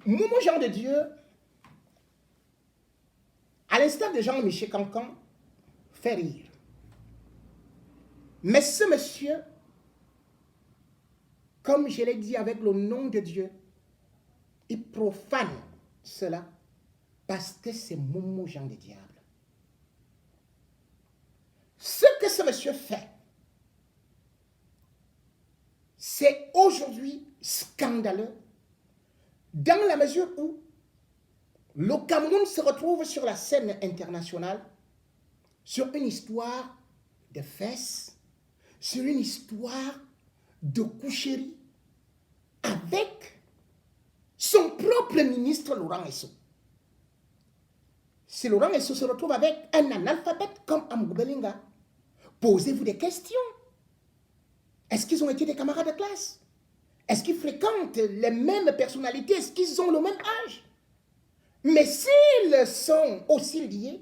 Momo Jean de Dieu, à l'instar de Jean-Michel Cancan, fait rire. Mais ce monsieur, comme je l'ai dit avec le nom de Dieu, il profane cela parce que c'est Momo Jean de Diable. Ce que ce monsieur fait, c'est aujourd'hui scandaleux dans la mesure où le Cameroun se retrouve sur la scène internationale sur une histoire de fesses, sur une histoire de coucherie avec son propre ministre Laurent Esso. Si Laurent Esso se retrouve avec un analphabète comme Amour Belinga, posez-vous des questions. Est-ce qu'ils ont été des camarades de classe? Est-ce qu'ils fréquentent les mêmes personnalités? Est-ce qu'ils ont le même âge? Mais s'ils sont aussi liés,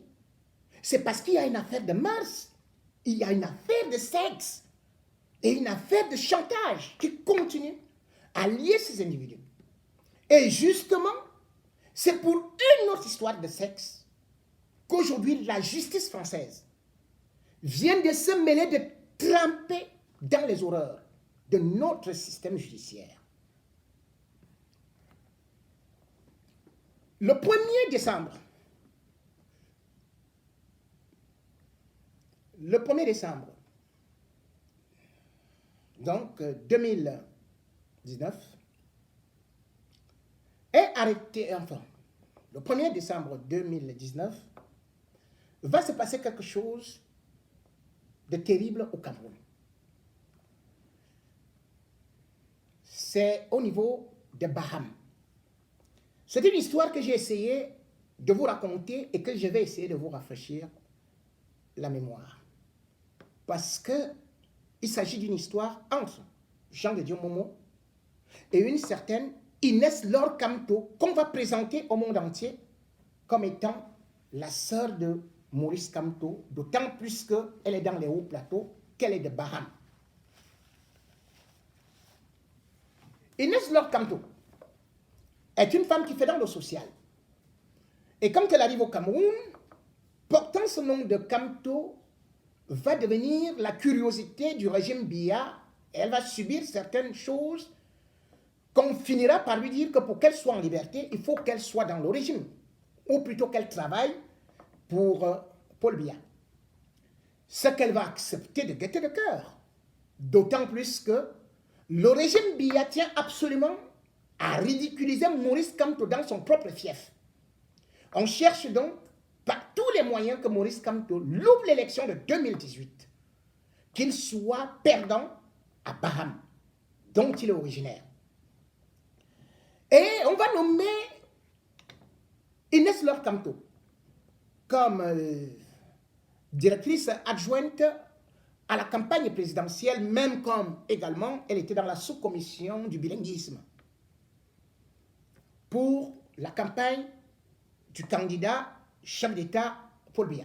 c'est parce qu'il y a une affaire de mœurs, il y a une affaire de sexe et une affaire de chantage qui continue à lier ces individus. Et justement, c'est pour une autre histoire de sexe qu'aujourd'hui la justice française vient de se mêler, de tremper dans les horreurs de notre système judiciaire. Le 1er décembre, donc 2019, est arrêté, enfin, le 1er décembre 2019, va se passer quelque chose de terrible au Cameroun. C'est au niveau des Bahamas. C'est une histoire que j'ai essayé de vous raconter et que je vais essayer de vous rafraîchir la mémoire. Parce qu'il s'agit d'une histoire entre Jean de Dieu Momo et une certaine Inès Laure Camteau, qu'on va présenter au monde entier comme étant la sœur de Maurice Camteau, d'autant plus qu'elle est dans les hauts plateaux, qu'elle est de Bahamas. Inès Laure Camteau est une femme qui fait dans le social. Et quand elle arrive au Cameroun, portant ce nom de Camteau, va devenir la curiosité du régime Biya. Elle va subir certaines choses qu'on finira par lui dire que pour qu'elle soit en liberté, il faut qu'elle soit dans le régime. Ou plutôt qu'elle travaille pour Paul Biya. Ce qu'elle va accepter de gaieté de cœur. D'autant plus que le régime Biya tient absolument à ridiculiser Maurice Camteau dans son propre fief. On cherche donc par tous les moyens que Maurice Camteau loupe l'élection de 2018, qu'il soit perdant à Bahamas, dont il est originaire. Et on va nommer Inès Laure Camteau comme directrice adjointe à la campagne présidentielle, même comme également elle était dans la sous-commission du bilinguisme pour la campagne du candidat chef d'État Paul Biya.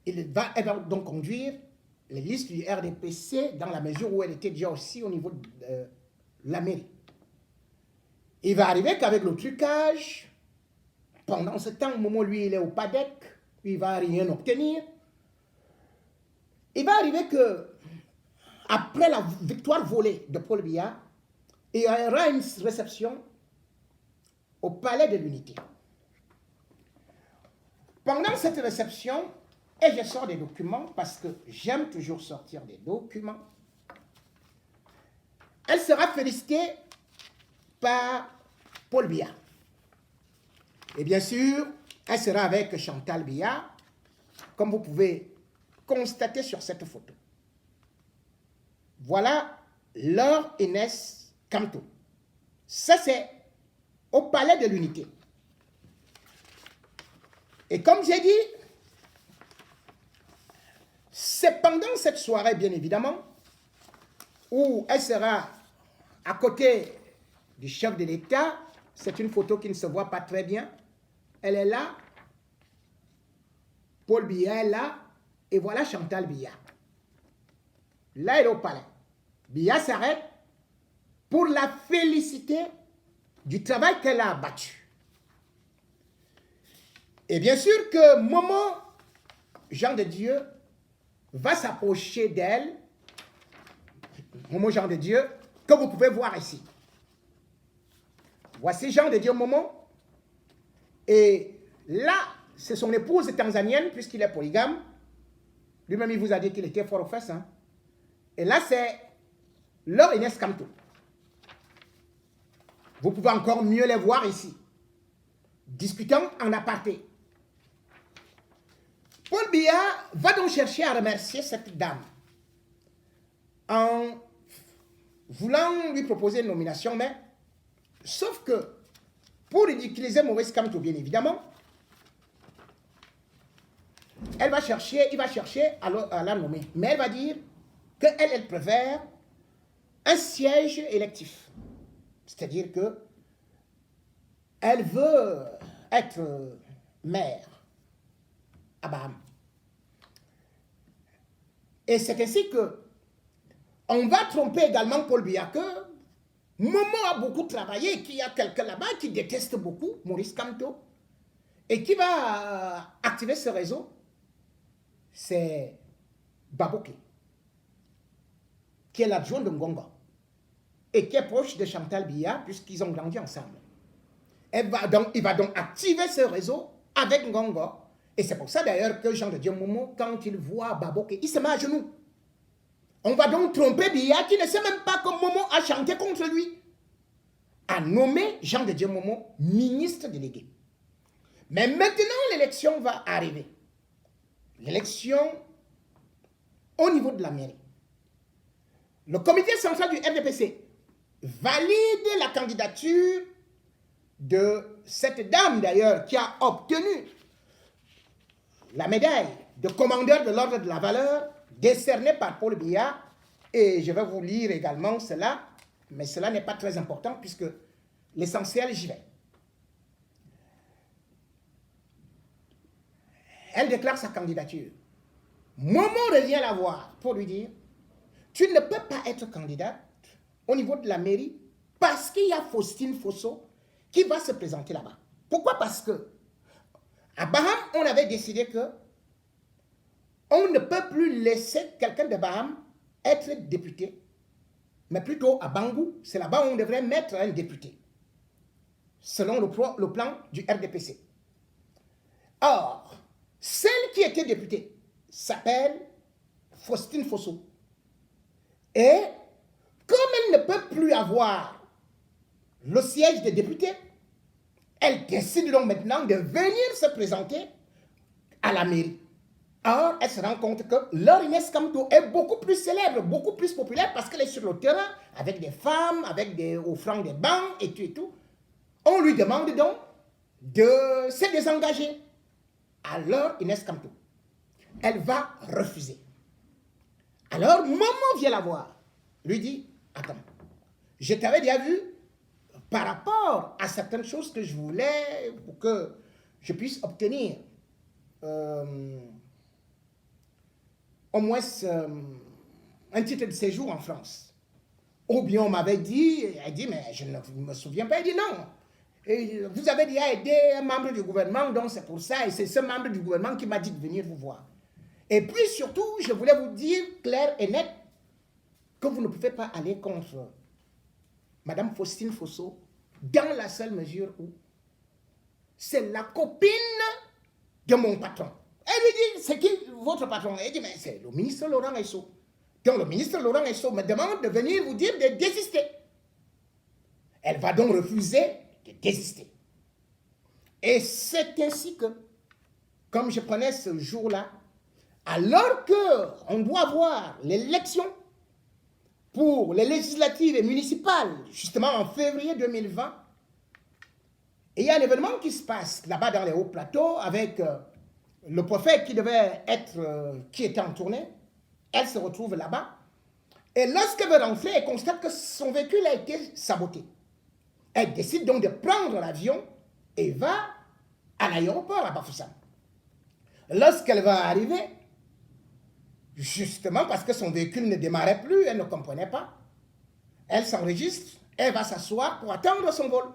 Elle va donc conduire les listes du RDPC dans la mesure où elle était déjà aussi au niveau de la mairie. Il va arriver qu'avec le trucage, pendant ce temps, Momo, lui, il est au PADEC, il ne va rien obtenir. Il va arriver que, après la victoire volée de Paul Biya, il y aura une réception au Palais de l'Unité. Pendant cette réception, et je sors des documents parce que j'aime toujours sortir des documents, elle sera félicitée par Paul Biya. Et bien sûr, elle sera avec Chantal Biya, comme vous pouvez constater sur cette photo. Voilà Laure Inès Camteau. Ça, c'est au Palais de l'Unité. Et comme j'ai dit, c'est pendant cette soirée, bien évidemment, où elle sera à côté du chef de l'État. C'est une photo qui ne se voit pas très bien. Elle est là. Paul Biya est là. Et voilà Chantal Biya. Là, elle est au palais. Biya s'arrête pour la féliciter du travail qu'elle a abattu. Et bien sûr que Momo, Jean de Dieu, va s'approcher d'elle, Momo Jean de Dieu, que vous pouvez voir ici. Voici Jean de Dieu Momo. Et là, c'est son épouse tanzanienne, puisqu'il est polygame. Lui-même, il vous a dit qu'il était fort aux fesses. Hein? Et là, c'est Laure Inès Kamto. Vous pouvez encore mieux les voir ici. Discutant en aparté. Paul Biya va donc chercher à remercier cette dame en voulant lui proposer une nomination, mais sauf que pour ridiculiser Maurice Kamto, bien évidemment, il va chercher à la nommer. Mais elle va dire qu'elle préfère un siège électif. C'est-à-dire que elle veut être maire à Baham. Et c'est ainsi que on va tromper également Paul Biya que Momo a beaucoup travaillé, qu'il y a quelqu'un là-bas qui déteste beaucoup Maurice Kamto et qui va activer ce réseau. C'est Baboké, qui est l'adjoint de Ngongo et qui est proche de Chantal Biya puisqu'ils ont grandi ensemble. Il va donc activer ce réseau avec Ngongo. Et c'est pour ça d'ailleurs que Jean de Dieu Momo, quand il voit Baboké, il se met à genoux. On va donc tromper Biya qui ne sait même pas que Momo a chanté contre lui, a nommé Jean de Dieu Momo ministre délégué. Mais maintenant, l'élection va arriver. L'élection au niveau de la mairie. Le comité central du RDPC valide la candidature de cette dame d'ailleurs qui a obtenu la médaille de commandeur de l'ordre de la valeur décernée par Paul Biya. Et je vais vous lire également cela, mais cela n'est pas très important puisque l'essentiel, j'y vais. Elle déclare sa candidature. Momo revient la voir pour lui dire « Tu ne peux pas être candidate au niveau de la mairie parce qu'il y a Faustine Fosso qui va se présenter là-bas. » Pourquoi? Parce que à Baham, on avait décidé que on ne peut plus laisser quelqu'un de Baham être député, mais plutôt à Bangou, c'est là-bas où on devrait mettre un député, selon le plan du RDPC. Or, celle qui était députée s'appelle Faustine Fosso. Et comme elle ne peut plus avoir le siège de député, elle décide donc maintenant de venir se présenter à la mairie. Or, elle se rend compte que Laure Inès Kamto est beaucoup plus célèbre, beaucoup plus populaire parce qu'elle est sur le terrain avec des femmes, avec des offrant des bancs et tout et tout. On lui demande donc de se désengager. Alors, Inès Kamto, elle va refuser. Alors, Momo vient la voir, lui dit, attends, je t'avais déjà vu par rapport à certaines choses que je voulais pour que je puisse obtenir au moins un titre de séjour en France. Ou bien on m'avait dit, elle dit, mais je ne me souviens pas, elle dit non. Et vous avez déjà aidé un membre du gouvernement, donc c'est pour ça, et c'est ce membre du gouvernement qui m'a dit de venir vous voir. Et puis surtout, je voulais vous dire clair et net que vous ne pouvez pas aller contre Madame Faustine Fosso dans la seule mesure où c'est la copine de mon patron. Elle lui dit, c'est qui votre patron? Elle dit, mais c'est le ministre Laurent Esso. Donc le ministre Laurent Esso me demande de venir vous dire de désister. Elle va donc refuser de désister. Et c'est ainsi que, comme je prenais ce jour-là, alors qu'on doit avoir l'élection pour les législatives et municipales, justement en février 2020, et il y a un événement qui se passe là-bas dans les hauts plateaux avec le prophète qui devait être, qui était en tournée. Elle se retrouve là-bas. Et lorsqu'elle veut rentrer, elle constate que son véhicule a été saboté. Elle décide donc de prendre l'avion et va à l'aéroport à Bafoussam. Lorsqu'elle va arriver, justement parce que son véhicule ne démarrait plus, elle ne comprenait pas, elle s'enregistre, elle va s'asseoir pour attendre son vol.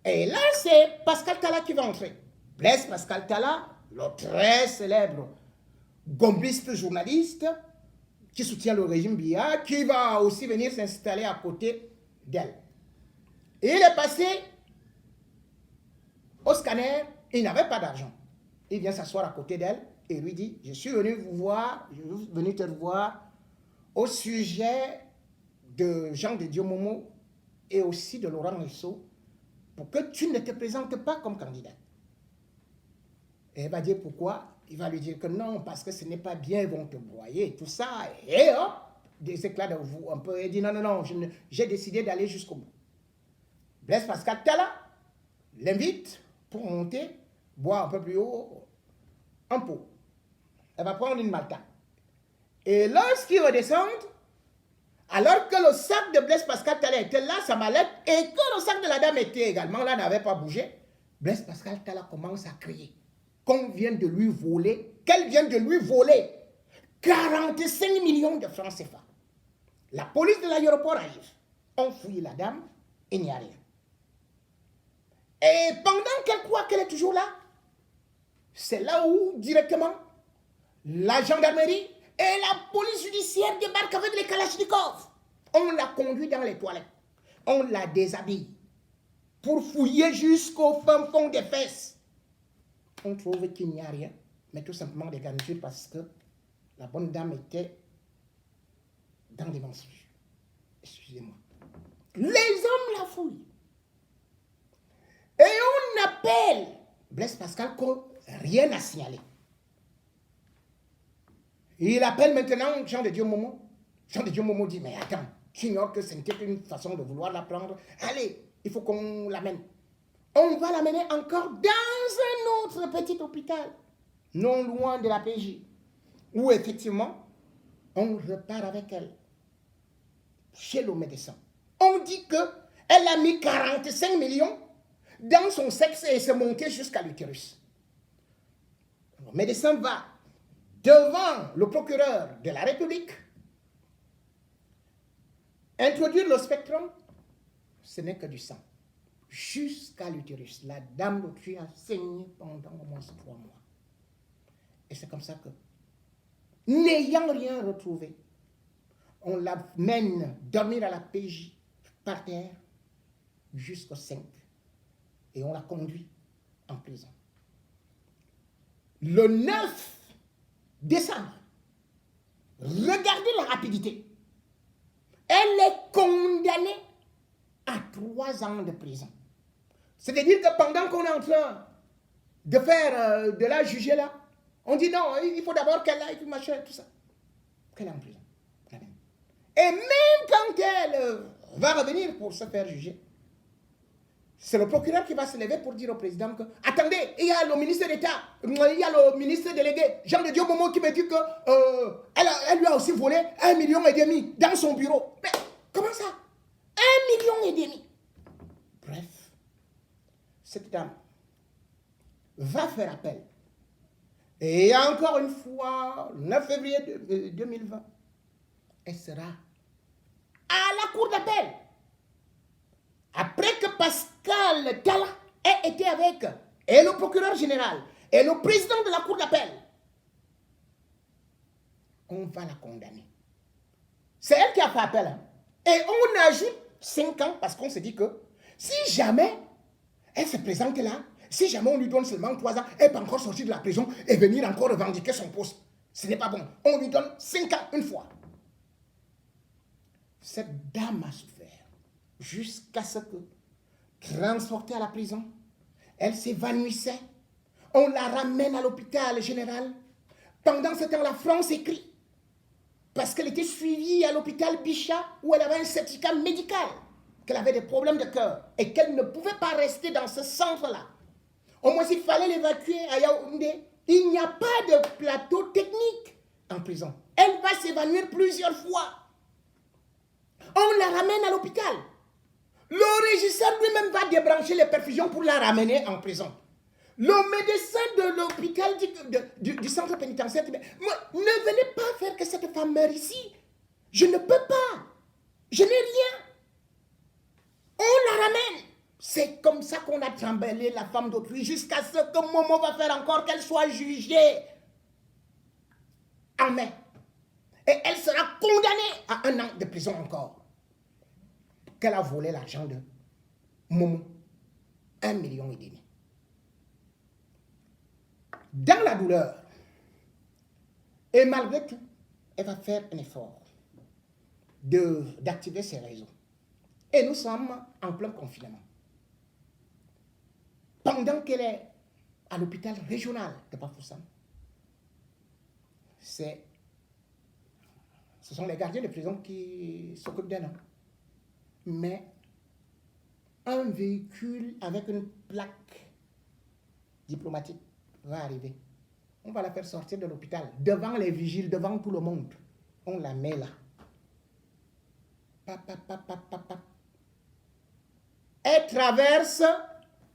Et là, c'est Pascal Talla qui va entrer. Blaise Pascal Talla, le très célèbre gaulliste journaliste qui soutient le régime Biya, qui va aussi venir s'installer à côté d'elle. Et il est passé au scanner, il n'avait pas d'argent. Il vient s'asseoir à côté d'elle et lui dit, je suis venu vous voir, je suis venu te voir au sujet de Jean de Dieu Momo et aussi de Laurent Ngeso pour que tu ne te présentes pas comme candidat. Et elle va dire pourquoi. Il va lui dire que non, parce que ce n'est pas bien, ils vont te broyer, tout ça. Et hop, des éclats de vous un peu. Il dit non, non, non, j'ai décidé d'aller jusqu'au bout. Blaise Pascal Talla l'invite pour monter, boire un peu plus haut, un pot. Elle va prendre une malta. Et lorsqu'ils redescendent, alors que le sac de Blaise Pascal Talla était là, sa mallette, et que le sac de la dame était également là, n'avait pas bougé, Blaise Pascal Talla commence à crier qu'on vient de lui voler, qu'elle vient de lui voler 45 millions de francs CFA. La police de l'aéroport arrive. On fouille la dame, il n'y a rien. Et pendant qu'elle croit qu'elle est toujours là, c'est là où, directement, la gendarmerie et la police judiciaire débarquent avec les kalachnikovs. On l'a conduit dans les toilettes. On la déshabille pour fouiller jusqu'au fin fond des fesses. On trouve qu'il n'y a rien, mais tout simplement des garnitures parce que la bonne dame était dans des mensonges. Excusez-moi. Les hommes la fouillent. Et on appelle Blaise Pascal qu'on rien à signaler. Il appelle maintenant Jean de Dieu Momo. Jean de Dieu Momo dit, mais attends, tu ignores que ce n'était qu'une façon de vouloir la prendre. Allez, il faut qu'on l'amène. On va l'amener encore dans un autre petit hôpital, non loin de la PJ, où effectivement, on repart avec elle chez le médecin. On dit qu'elle a mis 45 millions dans son sexe et s'est montée jusqu'à l'utérus. Le médecin va devant le procureur de la République introduire le spectrum, ce n'est que du sang. Jusqu'à l'utérus. La dame d'autrui a saigné pendant au moins 3 mois. Et c'est comme ça que, n'ayant rien retrouvé, on l'amène dormir à la PJ, par terre, jusqu'au 5. Et on la conduit en prison. Le 9 décembre, regardez la rapidité. Elle est condamnée à 3 ans de prison. C'est-à-dire que pendant qu'on est en train de faire, de la juger là, on dit non, il faut d'abord qu'elle aille, machin, tout ça. Qu'elle est en prison. Et même quand elle va revenir pour se faire juger, c'est le procureur qui va se lever pour dire au président que, attendez, il y a le ministre d'État, il y a le ministre délégué, Jean de Dieu Momo, qui me dit que elle lui a aussi volé 1,5 million dans son bureau. Mais comment ça? 1,5 million. Bref, cette dame va faire appel. Et encore une fois, le 9 février 2020, elle sera à la cour d'appel. Après que Pascal Talla ait été avec et le procureur général et le président de la cour d'appel, on va la condamner. C'est elle qui a fait appel. Hein. Et on ajoute 5 ans parce qu'on se dit que si jamais elle se présente là, si jamais on lui donne seulement 3 ans, elle peut encore sortir de la prison et venir encore revendiquer son poste. Ce n'est pas bon. On lui donne 5 ans une fois. Cette dame a souffert jusqu'à ce que, transportée à la prison, elle s'évanouissait. On la ramène à l'hôpital général. Pendant ce temps, la France écrit. Parce qu'elle était suivie à l'hôpital Bichat où elle avait un certificat médical, qu'elle avait des problèmes de cœur et qu'elle ne pouvait pas rester dans ce centre-là. Au moins, s'il fallait l'évacuer à Yaoundé, il n'y a pas de plateau technique en prison. Elle va s'évanouir plusieurs fois. On la ramène à l'hôpital. Le régisseur lui-même va débrancher les perfusions pour la ramener en prison. Le médecin de l'hôpital du centre pénitentiaire dit, moi, ne venez pas faire que cette femme meure ici. Je ne peux pas. Je n'ai rien. On la ramène. C'est comme ça qu'on a tremblé la femme d'autrui jusqu'à ce que Momo va faire encore qu'elle soit jugée en mai. Et elle sera condamnée à 1 an de prison encore. Qu'elle a volé l'argent de Momo. 1,5 million. Dans la douleur, et malgré tout, elle va faire un effort d'activer ses réseaux. Et nous sommes en plein confinement. Pendant qu'elle est à l'hôpital régional de Bafoussam, ce sont les gardiens de prison qui s'occupent d'elle. Mais un véhicule avec une plaque diplomatique va arriver. On va la faire sortir de l'hôpital, devant les vigiles, devant tout le monde. On la met là. Elle traverse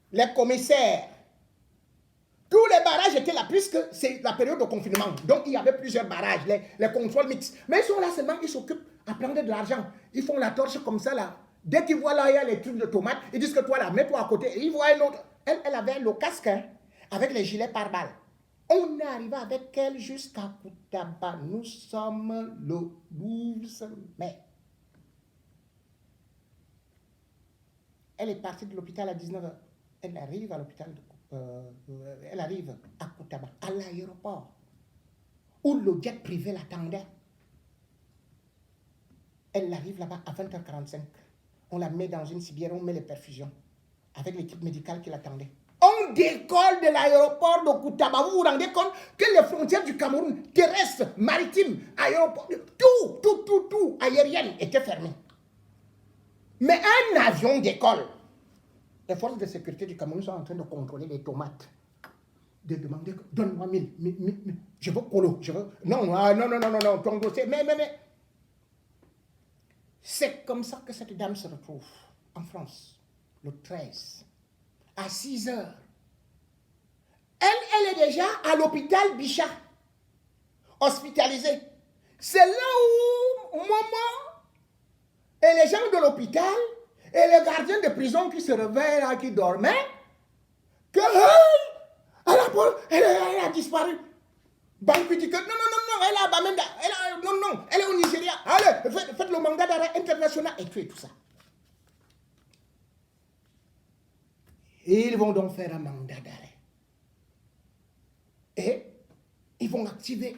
les commissaires. Tous les barrages étaient là, puisque c'est la période de confinement. Donc, il y avait plusieurs barrages, les contrôles mixtes. Mais ils sont là seulement, ils s'occupent à prendre de l'argent. Ils font la torche comme ça, là. Dès qu'ils voient là, il y a les trucs de tomates, ils disent que toi, là, mets-toi à côté. Et ils voient un autre. Elle avait le casque, hein, avec les gilets pare-balles. On est arrivé avec elle jusqu'à Koutaba. Nous sommes le 12 mai. Elle est partie de l'hôpital à 19h. Elle arrive à l'hôpital elle arrive à Koutaba, à l'aéroport, où le jet privé l'attendait. Elle arrive là-bas à 20h45. On la met dans une civière, on met les perfusions, avec l'équipe médicale qui l'attendait. On décolle de l'aéroport de Koutaba. Vous vous rendez compte que les frontières du Cameroun, terrestres, maritimes, aéroports, tout, aériennes, étaient fermées. Mais un avion décolle. Les forces de sécurité du Cameroun sont en train de contrôler les tomates. De demander, donne-moi 1000, je veux colo, je veux... Non, ton dossier, mais. C'est comme ça que cette dame se retrouve en France, le 13, à 6 heures. Elle est déjà à l'hôpital Bichat, hospitalisée. C'est là où Maman et les gens de l'hôpital et les gardiens de prison qui se réveillent là, qui dormaient, que elle a disparu. Banque dit que non, elle est à Bamenda, elle est au Nigeria. Allez, faites le mandat d'arrêt international et tout ça. Et ils vont donc faire un mandat d'arrêt. Et ils vont activer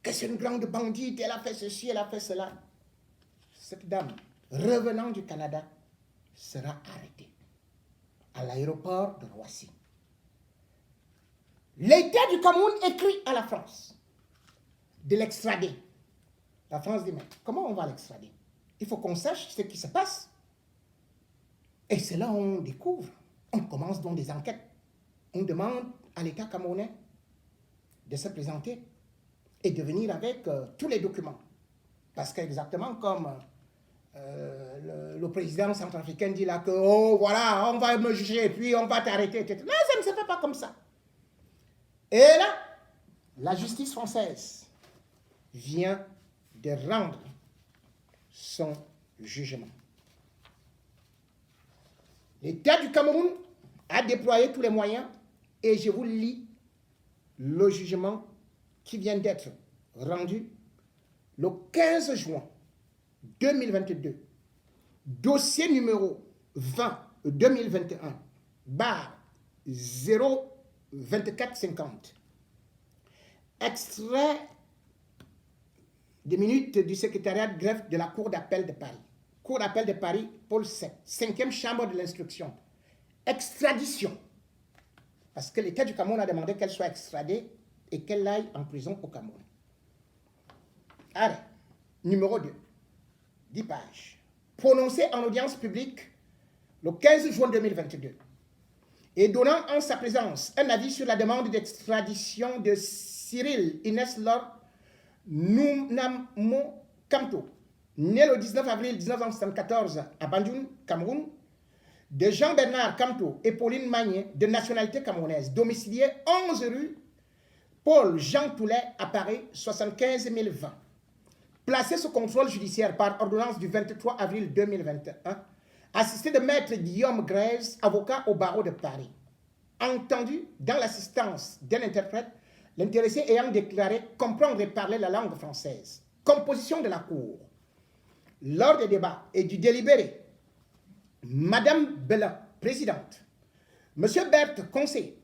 que c'est une grande bandite, elle a fait ceci, elle a fait cela. Cette dame, revenant du Canada, sera arrêtée à l'aéroport de Roissy. L'État du Cameroun écrit à la France de l'extrader. La France dit, mais comment on va l'extrader? Il faut qu'on sache ce qui se passe. Et c'est là où on découvre. On commence donc des enquêtes. On demande à l'État camerounais de se présenter et de venir avec tous les documents. Parce qu'exactement comme le président centrafricain dit là que, oh voilà, on va me juger et puis on va t'arrêter, etc. Non, ça ne se fait pas comme ça. Et là, la justice française vient de rendre son jugement. L'État du Cameroun a déployé tous les moyens et je vous lis le jugement qui vient d'être rendu le 15 juin 2022. Dossier numéro 20-2021, barre 02450. Extrait des minutes du secrétariat de greffe de la Cour d'appel de Paris. Cour d'appel de Paris, Pôle 7, 5e chambre de l'instruction. Extradition. Parce que l'État du Cameroun a demandé qu'elle soit extradée et qu'elle aille en prison au Cameroun. Allez, numéro 2, 10 pages. Prononcé en audience publique le 15 juin 2022 et donnant en sa présence un avis sur la demande d'extradition de Cyril Inès Lord Nounamo Kamto, né le 19 avril 1974 à Bandioun, Cameroun, de Jean-Bernard Kamto et Pauline Magné, de nationalité camerounaise, domicilié 11 rue Paul Jean Toulet à Paris, 75 020. Placé sous contrôle judiciaire par ordonnance du 23 avril 2021, assisté de maître Guillaume Grèze, avocat au barreau de Paris. Entendu dans l'assistance d'un interprète, l'intéressé ayant déclaré comprendre et parler la langue française. Composition de la Cour. Lors des débats et du délibéré, Madame Bellin, présidente, Monsieur Berthe, conseiller,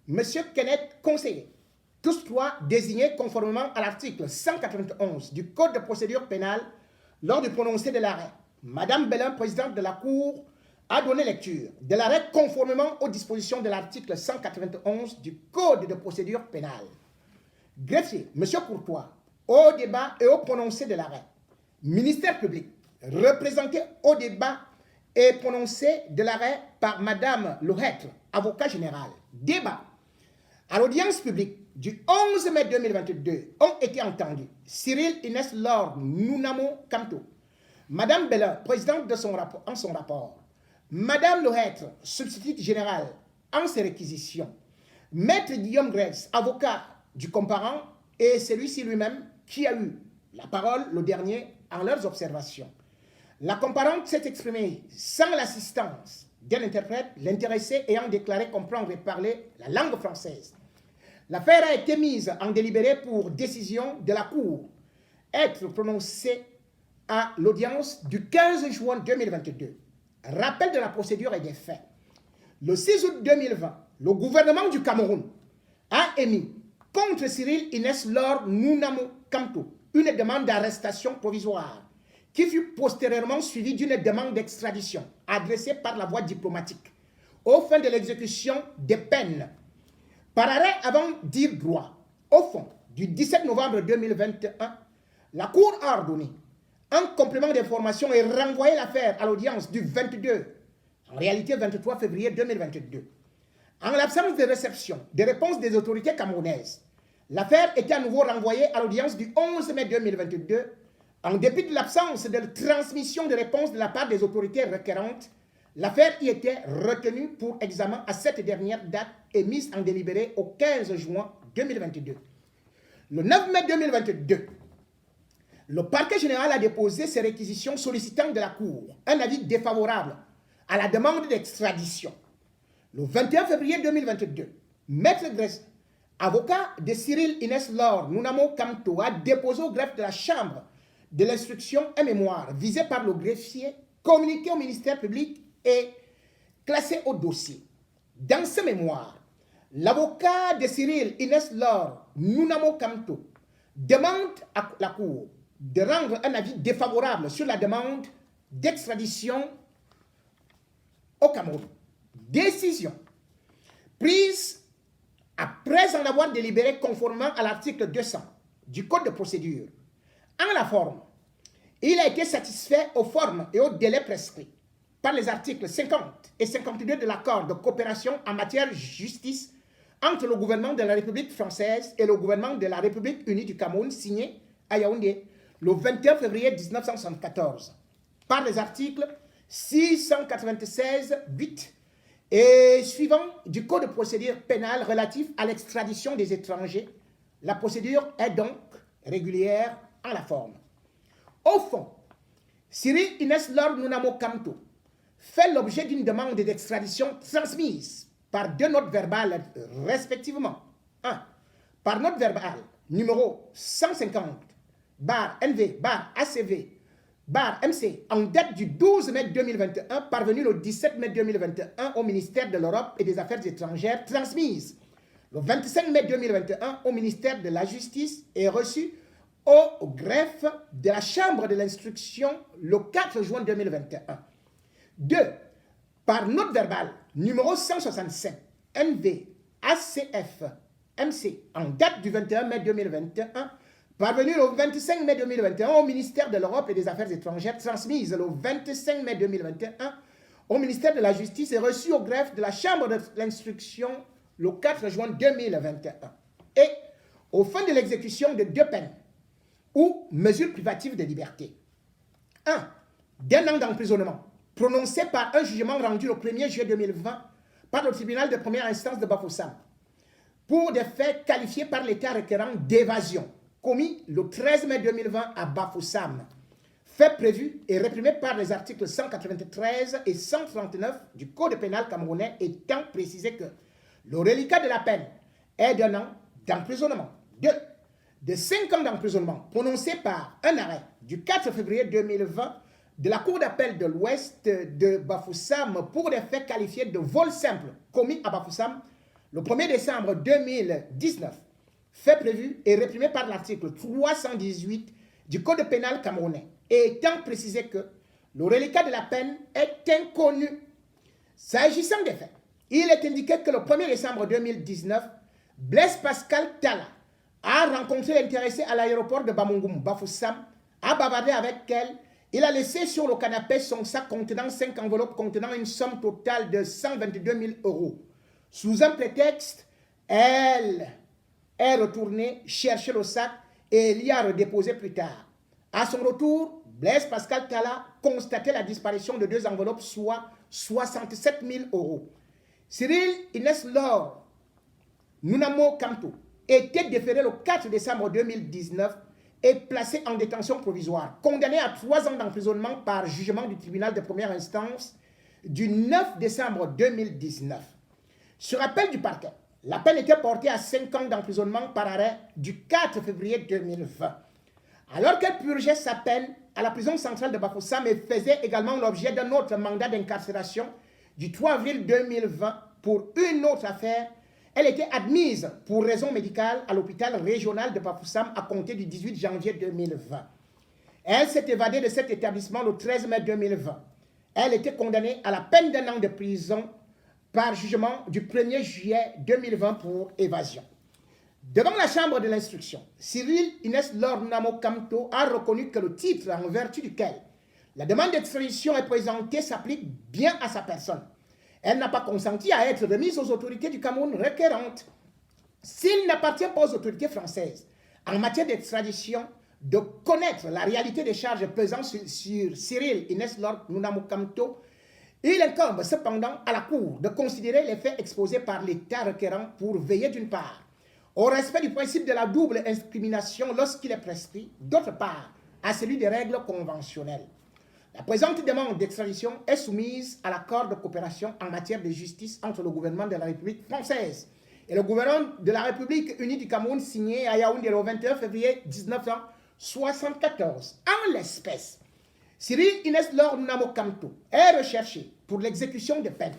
Monsieur Kenneth, conseiller, tous trois désignés conformément à l'article 191 du Code de procédure pénale lors du prononcé de l'arrêt. Madame Bellin, présidente de la Cour, a donné lecture de l'arrêt conformément aux dispositions de l'article 191 du Code de procédure pénale. Greffier, Monsieur Courtois, au débat et au prononcé de l'arrêt. Ministère public, représenté au débat et prononcé de l'arrêt par Madame Lohêtre, avocat général. Débat. À l'audience publique du 11 mai 2022 ont été entendus Cyril Inès Laure Nounamo Kamto, Madame Bellin, présidente de son rapport, Madame Lohêtre, substitute générale en ses réquisitions, Maître Guillaume Grèze, avocat du comparant, et celui-ci lui-même qui a eu la parole le dernier en leurs observations. La comparante s'est exprimée sans l'assistance d'un interprète, l'intéressé ayant déclaré comprendre et parler la langue française. L'affaire a été mise en délibéré pour décision de la Cour, être prononcée à l'audience du 15 juin 2022. Rappel de la procédure et des faits. Le 6 août 2020, le gouvernement du Cameroun a émis contre Cyril Inès Laure Nounamo Kamto une demande d'arrestation provisoire qui fut postérieurement suivie d'une demande d'extradition adressée par la voie diplomatique aux fins de l'exécution des peines. Par arrêt avant dire droit, au fond, du 17 novembre 2021, la Cour a ordonné, en complément d'information, et renvoyé l'affaire à l'audience du 22, en réalité 23 février 2022. En l'absence de réception des réponses des autorités camerounaises, l'affaire était à nouveau renvoyée à l'audience du 11 mai 2022, en dépit de l'absence de transmission de réponse de la part des autorités requérantes. L'affaire y était retenue pour examen à cette dernière date et mise en délibéré au 15 juin 2022. Le 9 mai 2022, le parquet général a déposé ses réquisitions sollicitant de la Cour un avis défavorable à la demande d'extradition. Le 21 février 2022, Maître Grèze, avocat de Cyril Inès Laure Nounamo Kamto, a déposé au greffe de la Chambre de l'instruction un mémoire visé par le greffier, communiqué au ministère public et classé au dossier. Dans ce mémoire, l'avocat de Cyril Inès Laure Nounamo Kamto demande à la Cour de rendre un avis défavorable sur la demande d'extradition au Cameroun. Décision prise après en avoir délibéré conformément à l'article 200 du Code de procédure. En la forme, il a été satisfait aux formes et aux délais prescrits par les articles 50 et 52 de l'accord de coopération en matière de justice entre le gouvernement de la République française et le gouvernement de la République unie du Cameroun, signé à Yaoundé le 21 février 1974, par les articles 696, 8 et suivant du Code de procédure pénale relatif à l'extradition des étrangers. La procédure est donc régulière en la forme. Au fond, Cyril Inès Laure Nounamo Kamto fait l'objet d'une demande d'extradition transmise par deux notes verbales respectivement. 1. Par note verbale numéro 150-NV-ACV-MC en date du 12 mai 2021, parvenue le 17 mai 2021 au ministère de l'Europe et des Affaires étrangères, transmise le 25 mai 2021 au ministère de la Justice et reçue au greffe de la Chambre de l'instruction le 4 juin 2021. 2. Par note verbale numéro 167 NV ACF MC en date du 21 mai 2021, parvenue le 25 mai 2021 au ministère de l'Europe et des Affaires étrangères, transmise le 25 mai 2021 au ministère de la Justice et reçue au greffe de la Chambre de l'instruction le 4 juin 2021. Et aux fins de l'exécution de deux peines ou mesures privatives de liberté. 1. D'un an d'emprisonnement, prononcé par un jugement rendu le 1er juillet 2020 par le tribunal de première instance de Bafoussam, pour des faits qualifiés par l'État requérant d'évasion, commis le 13 mai 2020 à Bafoussam, fait prévu et réprimé par les articles 193 et 139 du Code pénal camerounais, étant précisé que le reliquat de la peine est d'un an d'emprisonnement, de 5 ans d'emprisonnement prononcé par un arrêt du 4 février 2020 de la Cour d'appel de l'Ouest de Bafoussam pour des faits qualifiés de vol simple commis à Bafoussam le 1er décembre 2019, fait prévu et réprimé par l'article 318 du Code pénal camerounais, étant précisé que le reliquat de la peine est inconnu. S'agissant des faits, il est indiqué que le 1er décembre 2019, Blaise Pascal Talla a rencontré l'intéressé à l'aéroport de Bamungum, Bafoussam, a bavardé avec elle. Il a laissé sur le canapé son sac contenant 5 enveloppes contenant une somme totale de 122 000 euros. Sous un prétexte, elle est retournée chercher le sac et l'y a redéposé plus tard. À son retour, Blaise Pascal Talla constatait la disparition de 2 enveloppes, soit 67 000 euros. Cyril Inès Laure Nunamo Kamto était déféré le 4 décembre 2019 et placé en détention provisoire, condamné à 3 ans d'emprisonnement par jugement du tribunal de première instance du 9 décembre 2019. Sur appel du parquet, la peine était portée à 5 ans d'emprisonnement par arrêt du 4 février 2020. Alors qu'elle purgeait sa peine à la prison centrale de Bafoussam et faisait également l'objet d'un autre mandat d'incarcération du 3 avril 2020 pour une autre affaire, elle était admise pour raison médicale à l'hôpital régional de Bafoussam à compter du 18 janvier 2020. Elle s'est évadée de cet établissement le 13 mai 2020. Elle était condamnée à la peine d'1 an de prison par jugement du 1er juillet 2020 pour évasion. Devant la chambre de l'instruction, Cyril Inès Laure Nunamo Kamto a reconnu que le titre en vertu duquel la demande d'extradition est présentée s'applique bien à sa personne. Elle n'a pas consenti à être remise aux autorités du Cameroun requérantes. S'il n'appartient pas aux autorités françaises en matière d'extradition de connaître la réalité des charges pesant sur Cyril Inès Laure Nunamo Kamto, il incombe cependant à la Cour de considérer les faits exposés par l'État requérant pour veiller d'une part au respect du principe de la double incrimination lorsqu'il est prescrit, d'autre part à celui des règles conventionnelles. La présente demande d'extradition est soumise à l'accord de coopération en matière de justice entre le gouvernement de la République française et le gouvernement de la République unie du Cameroun signé à Yaoundé le 21 février 1974. En l'espèce, Cyril Inès Laure Nunamo Kamto est recherché pour l'exécution de peines.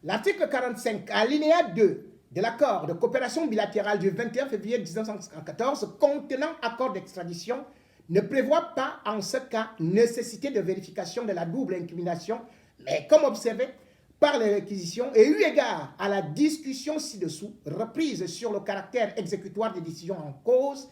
L'article 45, alinéa 2 de l'accord de coopération bilatérale du 21 février 1974 contenant accord d'extradition ne prévoit pas en ce cas nécessité de vérification de la double incrimination, mais comme observé par les réquisitions et eu égard à la discussion ci-dessous reprise sur le caractère exécutoire des décisions en cause,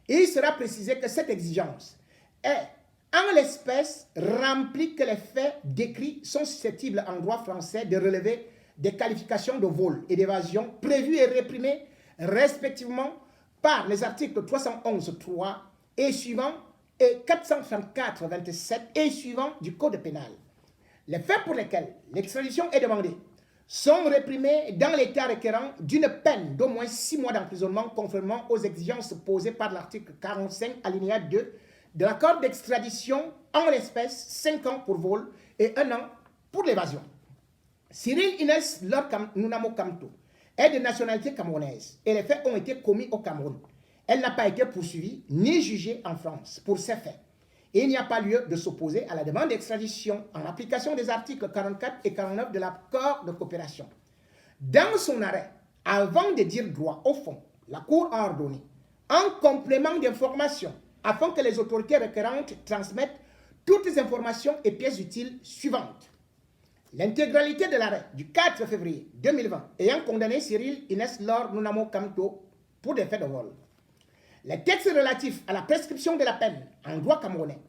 il sera précisé que cette exigence est en l'espèce remplie que les faits décrits sont susceptibles en droit français de relever des qualifications de vol et d'évasion prévues et réprimées respectivement par les articles 311.3 et suivants et 434.27 et suivants du Code pénal. Les faits pour lesquels l'extradition est demandée sont réprimés dans l'État requérant d'une peine d'au moins 6 mois d'emprisonnement conformément aux exigences posées par l'article 45 alinéa 2 de l'accord d'extradition, en l'espèce 5 ans pour vol et 1 an pour l'évasion. Cyril Inès Laure Nunamo Kamto est de nationalité camerounaise et les faits ont été commis au Cameroun. Elle n'a pas été poursuivie ni jugée en France pour ces faits. Et il n'y a pas lieu de s'opposer à la demande d'extradition en application des articles 44 et 49 de l'accord de coopération. Dans son arrêt, avant de dire droit au fond, la Cour a ordonné, en complément d'information, afin que les autorités requérantes transmettent toutes les informations et pièces utiles suivantes. L'intégralité de l'arrêt du 4 février 2020 ayant condamné Cyril Inès Laure Nunamo Kamto pour des faits de vol. Les textes relatifs à la prescription de la peine en droit camerounais,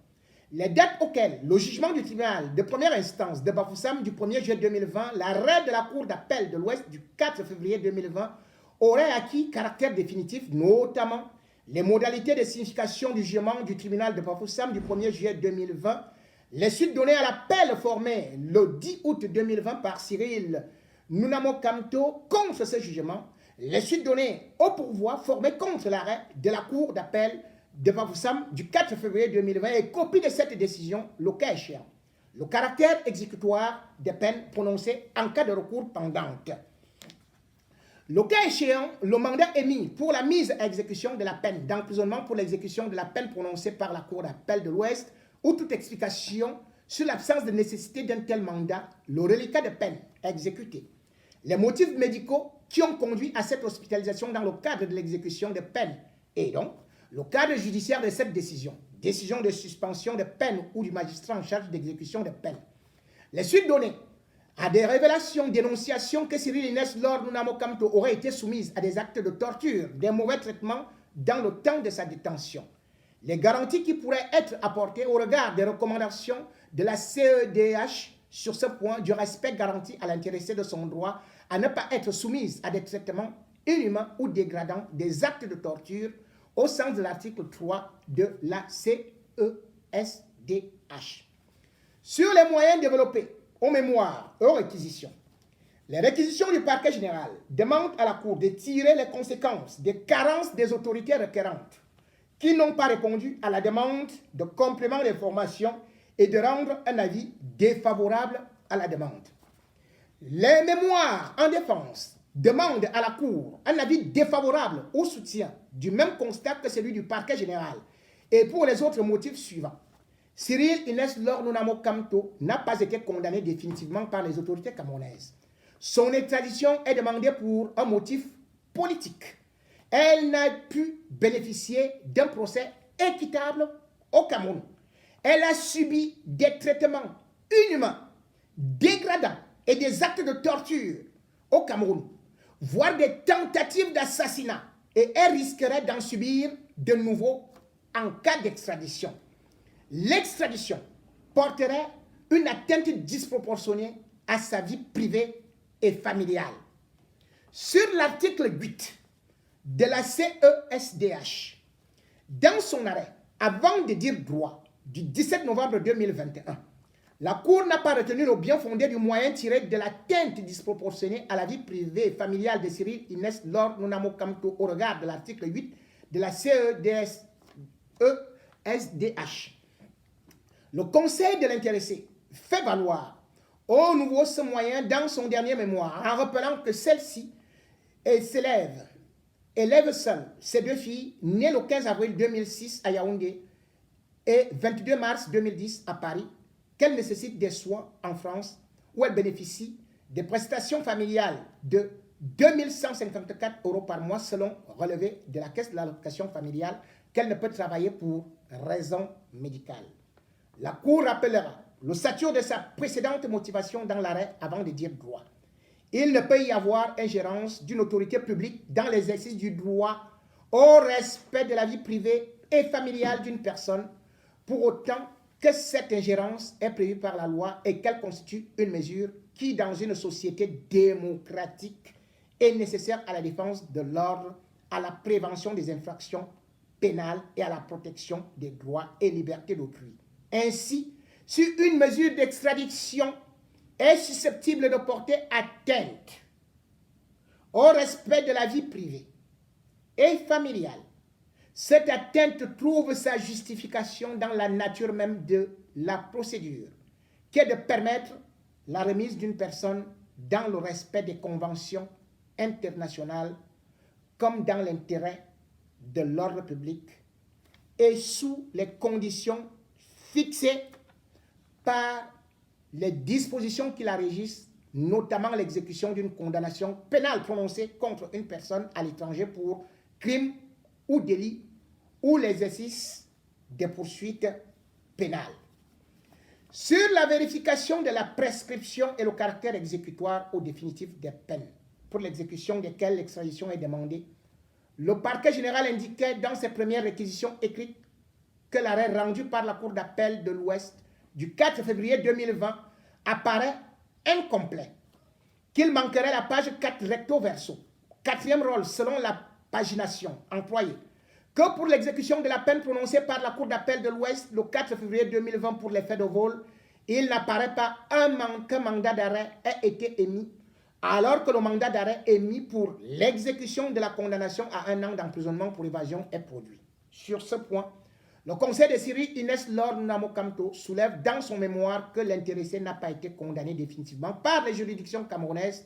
les dates auxquelles le jugement du tribunal de première instance de Bafoussam du 1er juillet 2020, l'arrêt de la Cour d'appel de l'Ouest du 4 février 2020 aurait acquis caractère définitif, notamment les modalités de signification du jugement du tribunal de Bafoussam du 1er juillet 2020, les suites données à l'appel formé le 10 août 2020 par Cyril Nunamo Kamto contre ce jugement, les suites données au pourvoi formé contre l'arrêt de la Cour d'appel de Bafoussam du 4 février 2020 et copie de cette décision, le cas échéant. Le caractère exécutoire des peines prononcées en cas de recours pendante. Le cas échéant, le mandat émis pour la mise à exécution de la peine d'emprisonnement pour l'exécution de la peine prononcée par la Cour d'appel de l'Ouest ou toute explication sur l'absence de nécessité d'un tel mandat, le reliquat de peine exécuté. Les motifs médicaux qui ont conduit à cette hospitalisation dans le cadre de l'exécution de peine et donc le cadre judiciaire de cette décision, décision de suspension de peine ou du magistrat en charge d'exécution de peine. Les suites données à des révélations, dénonciations que Cyril Inès Lord Nunamo Kamto aurait été soumise à des actes de torture, des mauvais traitements dans le temps de sa détention. Les garanties qui pourraient être apportées au regard des recommandations de la CEDH sur ce point du respect garanti à l'intéressé de son droit à ne pas être soumise à des traitements inhumains ou dégradants, des actes de torture au sens de l'article 3 de la CESDH. Sur les moyens développés aux mémoires et aux réquisitions, les réquisitions du parquet général demandent à la Cour de tirer les conséquences des carences des autorités requérantes qui n'ont pas répondu à la demande de complément d'information et de rendre un avis défavorable à la demande. Les mémoires en défense demandent à la Cour un avis défavorable au soutien du même constat que celui du parquet général et pour les autres motifs suivants. Cyril Inès Lord Nunamo Kamto n'a pas été condamné définitivement par les autorités camerounaises. Son extradition est demandée pour un motif politique. Elle n'a pu bénéficier d'un procès équitable au Cameroun. Elle a subi des traitements inhumains, dégradants et des actes de torture au Cameroun, voire des tentatives d'assassinat, et elle risquerait d'en subir de nouveau en cas d'extradition. L'extradition porterait une atteinte disproportionnée à sa vie privée et familiale. Sur l'article 8 de la CESDH, dans son arrêt, avant de dire droit, du 17 novembre 2021, la Cour n'a pas retenu le bien fondé du moyen tiré de l'atteinte disproportionnée à la vie privée et familiale de Cyril Inès Lord Nunamo Kamto au regard de l'article 8 de la CESDH. Le conseil de l'intéressé fait valoir au nouveau ce moyen dans son dernier mémoire en rappelant que celle-ci élève seule ses deux filles nées le 15 avril 2006 à Yaoundé et 22 mars 2010 à Paris, qu'elle nécessite des soins en France où elle bénéficie des prestations familiales de 2154 € par mois selon relevé de la caisse de l'allocation familiale, qu'elle ne peut travailler pour raison médicale. La Cour rappellera le statut de sa précédente motivation dans l'arrêt avant de dire droit. Il ne peut y avoir ingérence d'une autorité publique dans l'exercice du droit au respect de la vie privée et familiale d'une personne, pour autant que cette ingérence est prévue par la loi et qu'elle constitue une mesure qui, dans une société démocratique, est nécessaire à la défense de l'ordre, à la prévention des infractions pénales et à la protection des droits et libertés d'autrui. Ainsi, si une mesure d'extradition est susceptible de porter atteinte au respect de la vie privée et familiale, cette atteinte trouve sa justification dans la nature même de la procédure, qui est de permettre la remise d'une personne dans le respect des conventions internationales comme dans l'intérêt de l'ordre public et sous les conditions fixées par les dispositions qui la régissent, notamment l'exécution d'une condamnation pénale prononcée contre une personne à l'étranger pour crime ou délit ou l'exercice des poursuites pénales. Sur la vérification de la prescription et le caractère exécutoire au définitif des peines pour l'exécution desquelles l'extradition est demandée, le parquet général indiquait dans ses premières réquisitions écrites que l'arrêt rendu par la Cour d'appel de l'Ouest du 4 février 2020 apparaît incomplet, qu'il manquerait la page 4 recto verso, quatrième rôle selon la pagination employée, que pour l'exécution de la peine prononcée par la Cour d'appel de l'Ouest le 4 février 2020 pour les faits de vol, il n'apparaît pas qu'un mandat d'arrêt ait été émis, alors que le mandat d'arrêt émis pour l'exécution de la condamnation à 1 an d'emprisonnement pour évasion est produit. Sur ce point, le conseil de Syrie, Inès Lord Nunamo Kamto, soulève dans son mémoire que l'intéressé n'a pas été condamné définitivement par les juridictions camerounaises,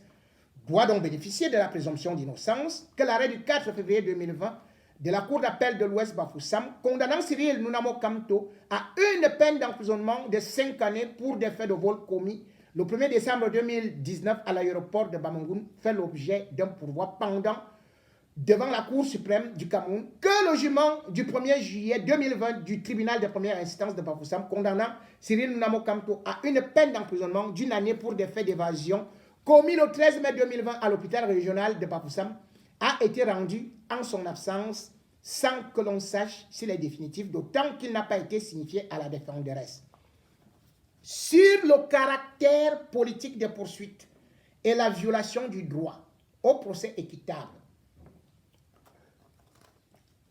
doit donc bénéficier de la présomption d'innocence, que l'arrêt du 4 février 2020 de la Cour d'appel de l'Ouest Bafoussam, condamnant Cyril Nunamo Kamto à une peine d'emprisonnement de 5 années pour des faits de vol commis le 1er décembre 2019 à l'aéroport de Bamangoun, fait l'objet d'un pourvoi pendant devant la Cour suprême du Cameroun, que le jugement du 1er juillet 2020 du tribunal de première instance de Bafoussam condamnant Cyril Nunamo Kamto à une peine d'emprisonnement d'1 année pour des faits d'évasion commis le 13 mai 2020 à l'hôpital régional de Bafoussam a été rendu en son absence sans que l'on sache s'il est définitif, d'autant qu'il n'a pas été signifié à la défenderesse. Sur le caractère politique des poursuites et la violation du droit au procès équitable,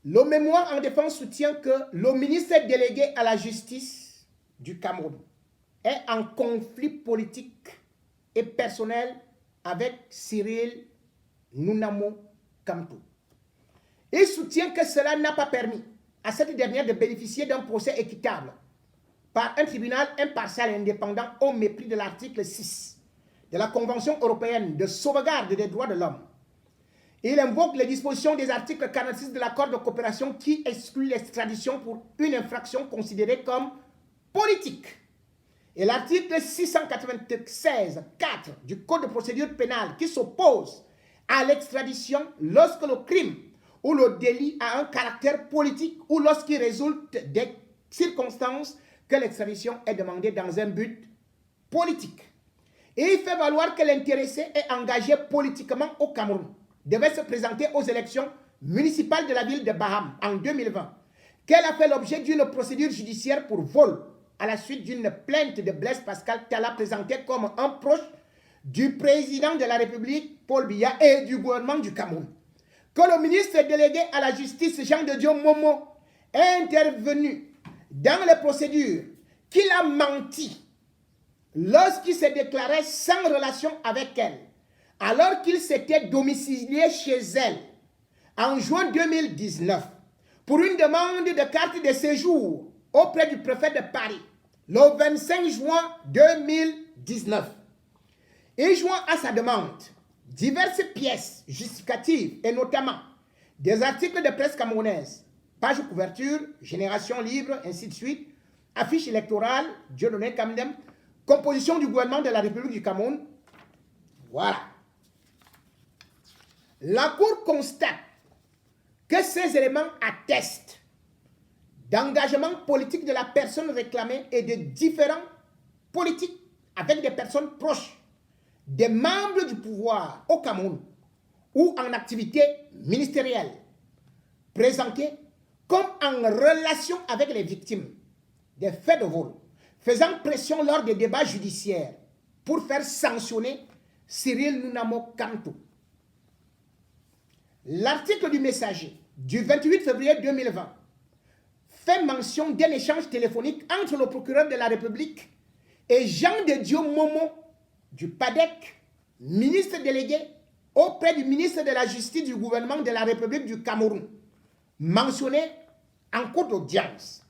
le mémoire en défense soutient que le ministre délégué à la justice du Cameroun est en conflit politique et personnel avec Cyril Nunamo Kamto. Il soutient que cela n'a pas permis à cette dernière de bénéficier d'un procès équitable par un tribunal impartial et indépendant au mépris de l'article 6 de la Convention européenne de sauvegarde des droits de l'homme. Il invoque les dispositions des articles 46 de l'accord de coopération qui excluent l'extradition pour une infraction considérée comme politique. Et l'article 696.4 du Code de procédure pénale qui s'oppose à l'extradition lorsque le crime ou le délit a un caractère politique ou lorsqu'il résulte des circonstances que l'extradition est demandée dans un but politique. Et il fait valoir que l'intéressé est engagé politiquement au Cameroun, devait se présenter aux élections municipales de la ville de Baham en 2020, qu'elle a fait l'objet d'une procédure judiciaire pour vol à la suite d'une plainte de Blaise Pascal Talla présentée comme un proche du président de la République, Paul Biya, et du gouvernement du Cameroun. Que le ministre délégué à la justice, Jean de Dieu Momo, est intervenu dans les procédures, qu'il a menti lorsqu'il s'est déclaré sans relation avec elle, alors qu'il s'était domicilié chez elle en juin 2019 pour une demande de carte de séjour auprès du préfet de Paris le 25 juin 2019. Et joint à sa demande diverses pièces justificatives et notamment des articles de presse camerounaise, page couverture, Génération Libre, ainsi de suite, affiche électorale, Dieudonné Kamdem, composition du gouvernement de la République du Cameroun. Voilà. La Cour constate que ces éléments attestent d'engagement politique de la personne réclamée et de différents politiques avec des personnes proches des membres du pouvoir au Cameroun ou en activité ministérielle, présentés comme en relation avec les victimes des faits de vol, faisant pression lors des débats judiciaires pour faire sanctionner Cyril Nunamo Kamto. L'article du Messager du 28 février 2020 fait mention d'un échange téléphonique entre le procureur de la République et Jean de Dieu Momo du PADEC, ministre délégué auprès du ministre de la Justice du gouvernement de la République du Cameroun, mentionné en cours d'audience.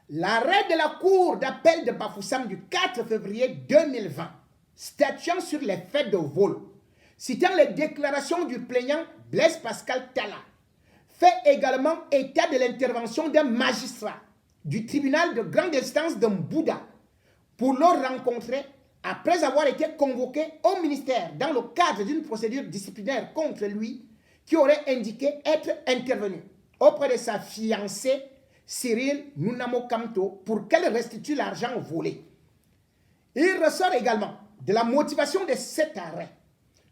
L'arrêt de la Cour d'appel de Bafoussam du 4 février 2020, statuant sur les faits de vol, citant les déclarations du plaignant Blaise Pascal Talla, fait également état de l'intervention d'un magistrat du tribunal de grande instance de Mbouda pour le rencontrer après avoir été convoqué au ministère dans le cadre d'une procédure disciplinaire contre lui qui aurait indiqué être intervenu auprès de sa fiancée Cyril Nunamo Kamto pour qu'elle restitue l'argent volé. Il ressort également de la motivation de cet arrêt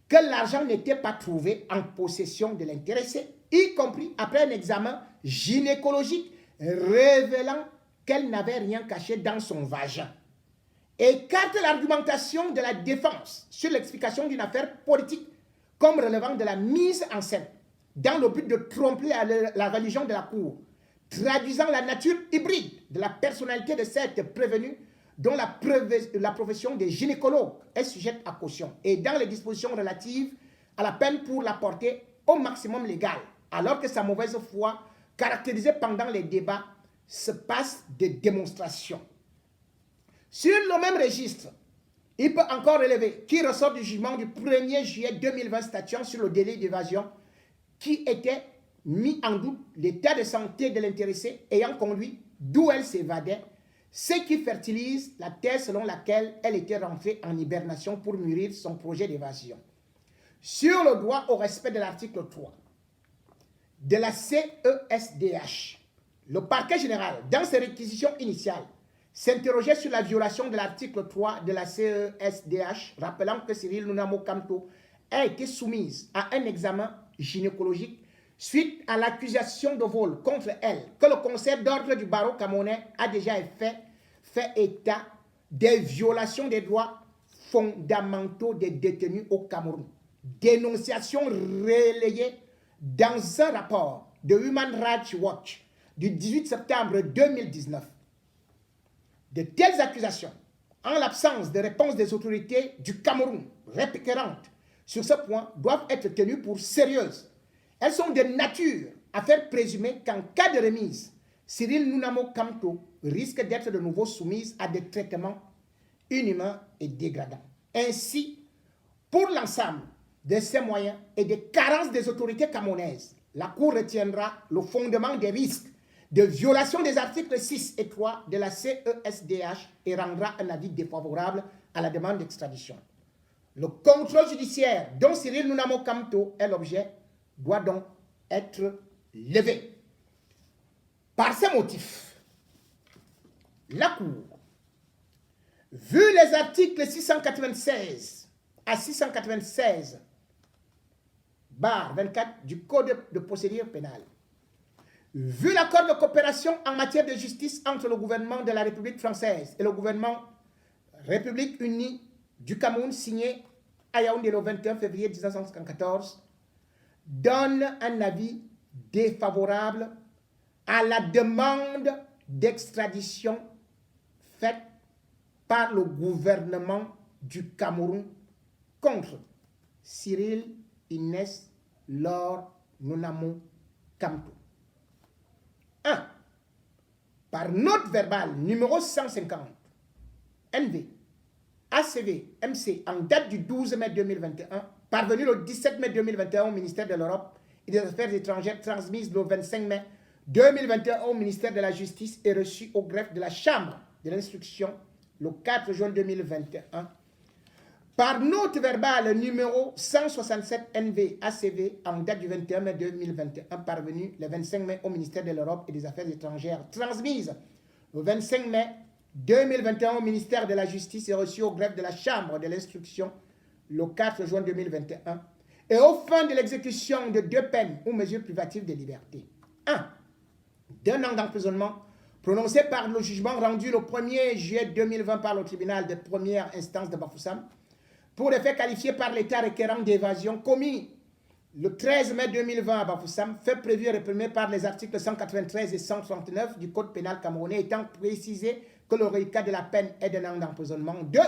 que l'argent n'était pas trouvé en possession de l'intéressé, y compris après un examen gynécologique révélant qu'elle n'avait rien caché dans son vagin. Écarte l'argumentation de la défense sur l'explication d'une affaire politique comme relevant de la mise en scène dans le but de tromper la religion de la Cour, traduisant la nature hybride de la personnalité de cette prévenue dont la profession des gynécologues est sujette à caution et dans les dispositions relatives à la peine pour la porter au maximum légal, alors que sa mauvaise foi caractérisé pendant les débats, se passent des démonstrations. Sur le même registre, il peut encore relever qui ressort du jugement du 1er juillet 2020 statuant sur le délai d'évasion qui était mis en doute l'état de santé de l'intéressé ayant conduit d'où elle s'évadait, ce qui fertilise la thèse selon laquelle elle était rentrée en hibernation pour mûrir son projet d'évasion. Sur le droit au respect de l'article 3 de la CESDH, le parquet général, dans ses réquisitions initiales, s'interrogeait sur la violation de l'article 3 de la CESDH, rappelant que Cyril Nunamo Kamto a été soumise à un examen gynécologique suite à l'accusation de vol contre elle, que le conseil d'ordre du barreau camerounais a déjà fait état des violations des droits fondamentaux des détenus au Cameroun. Dénonciation relayée dans un rapport de Human Rights Watch du 18 septembre 2019. De telles accusations, en l'absence de réponse des autorités du Cameroun récurrentes sur ce point, doivent être tenues pour sérieuses. Elles sont de nature à faire présumer qu'en cas de remise, Cyril Nunamo Kamto risque d'être de nouveau soumise à des traitements inhumains et dégradants. Ainsi, pour l'ensemble de ces moyens et des carences des autorités camerounaises, la Cour retiendra le fondement des risques de violation des articles 6 et 3 de la CESDH et rendra un avis défavorable à la demande d'extradition. Le contrôle judiciaire dont Cyril Nunamo Kamto est l'objet doit donc être levé. Par ces motifs, la Cour, vu les articles 696 à 696 /24 du Code de procédure pénale, vu l'accord de coopération en matière de justice entre le gouvernement de la République française et le gouvernement République unie du Cameroun signé à Yaoundé le 21 février 1974, donne un avis défavorable à la demande d'extradition faite par le gouvernement du Cameroun contre Cyril Inès Laure Nunamo Kamto. 1. Par note verbale numéro 150, NV, ACV, MC, en date du 12 mai 2021, parvenu le 17 mai 2021 au ministère de l'Europe et des Affaires étrangères, transmise le 25 mai 2021 au ministère de la Justice et reçu au greffe de la Chambre de l'Instruction le 4 juin 2021. Par note verbale numéro 167 NV ACV en date du 21 mai 2021, parvenu le 25 mai au ministère de l'Europe et des Affaires étrangères, transmise le 25 mai 2021 au ministère de la Justice et reçu au greffe de la Chambre de l'Instruction le 4 juin 2021, et aux fins de l'exécution de 2 peines ou mesures privatives de liberté. 1. D'un an d'emprisonnement prononcé par le jugement rendu le 1er juillet 2020 par le tribunal de première instance de Bafoussam pour les faits qualifiés par l'État requérant d'évasion commis le 13 mai 2020 à Bafoussam, fait prévu et réprimé par les articles 193 et 169 du Code pénal camerounais, étant précisé que le reliquat de la peine est d'un an d'emprisonnement. 2.